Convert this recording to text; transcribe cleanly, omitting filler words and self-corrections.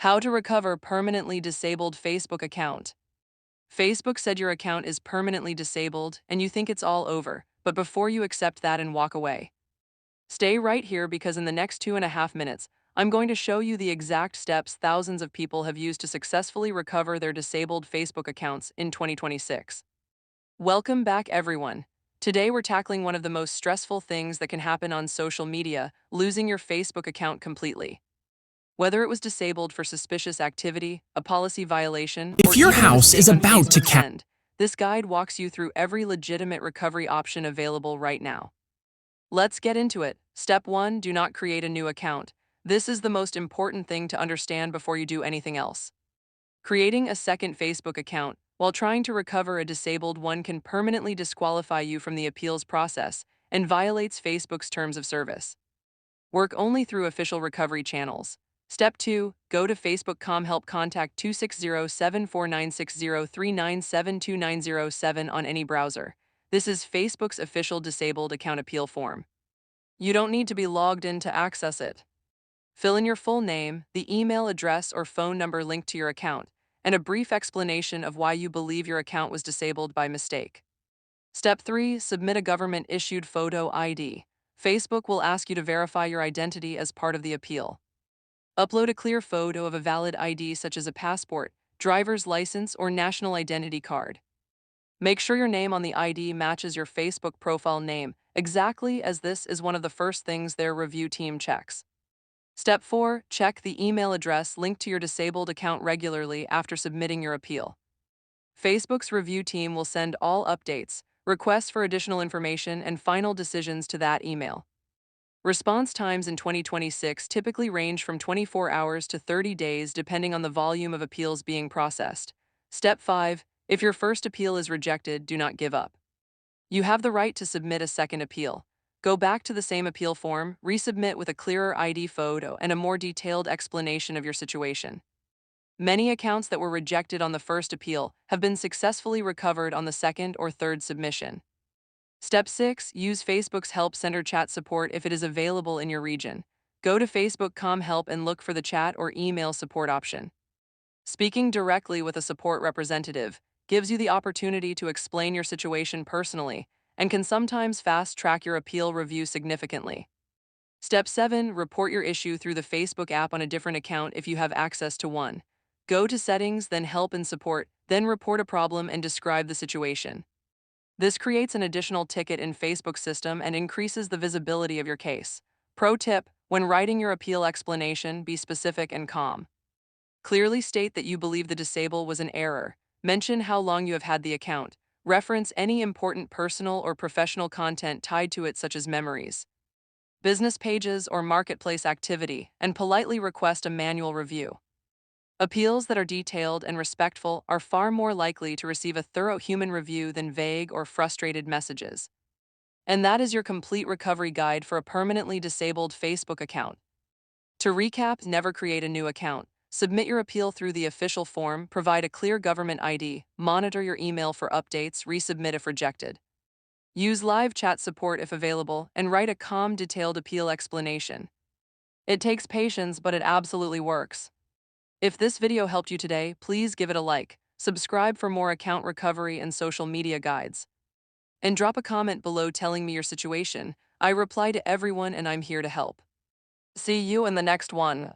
How to recover permanently disabled Facebook account. Facebook said your account is permanently disabled and you think it's all over, but before you accept that and walk away, stay right here because in the next 2.5 minutes, I'm going to show you the exact steps thousands of people have used to successfully recover their disabled Facebook accounts in 2026. Welcome back, everyone. Today we're tackling one of the most stressful things that can happen on social media, losing your Facebook account completely. Whether it was disabled for suspicious activity, a policy violation, or If your even a house is mistake on about to Facebook's end, this guide walks you through every legitimate recovery option available right now. Let's get into it. Step 1. Do not create a new account. This is the most important thing to understand before you do anything else. Creating a second Facebook account while trying to recover a disabled one can permanently disqualify you from the appeals process and violates Facebook's terms of service. Work only through official recovery channels. Step 2. Go to Facebook.com help contact 260-749603972907 on any browser. This is Facebook's official disabled account appeal form. You don't need to be logged in to access it. Fill in your full name, the email address or phone number linked to your account, and a brief explanation of why you believe your account was disabled by mistake. Step 3. Submit a government-issued photo ID. Facebook will ask you to verify your identity as part of the appeal. Upload a clear photo of a valid ID such as a passport, driver's license, or national identity card. Make sure your name on the ID matches your Facebook profile name, exactly as this is one of the first things their review team checks. Step 4. Check the email address linked to your disabled account regularly after submitting your appeal. Facebook's review team will send all updates, requests for additional information, and final decisions to that email. Response times in 2026 typically range from 24 hours to 30 days depending on the volume of appeals being processed. Step 5. If your first appeal is rejected, do not give up. You have the right to submit a second appeal. Go back to the same appeal form, resubmit with a clearer ID photo and a more detailed explanation of your situation. Many accounts that were rejected on the first appeal have been successfully recovered on the second or third submission. Step 6. Use Facebook's Help Center chat support if it is available in your region. Go to Facebook.com help and look for the chat or email support option. Speaking directly with a support representative gives you the opportunity to explain your situation personally and can sometimes fast-track your appeal review significantly. Step 7. Report your issue through the Facebook app on a different account if you have access to one. Go to Settings, then Help and Support, then Report a problem and describe the situation. This creates an additional ticket in Facebook's system and increases the visibility of your case. Pro tip: when writing your appeal explanation, be specific and calm. Clearly state that you believe the disable was an error. Mention how long you have had the account. Reference any important personal or professional content tied to it such as memories, business pages, or marketplace activity, and politely request a manual review. Appeals that are detailed and respectful are far more likely to receive a thorough human review than vague or frustrated messages. And that is your complete recovery guide for a permanently disabled Facebook account. To recap: never create a new account. Submit your appeal through the official form, provide a clear government ID, monitor your email for updates, resubmit if rejected. Use live chat support if available, and write a calm, detailed appeal explanation. It takes patience, but it absolutely works. If this video helped you today, please give it a like, subscribe for more account recovery and social media guides, and drop a comment below telling me your situation. I reply to everyone and I'm here to help. See you in the next one.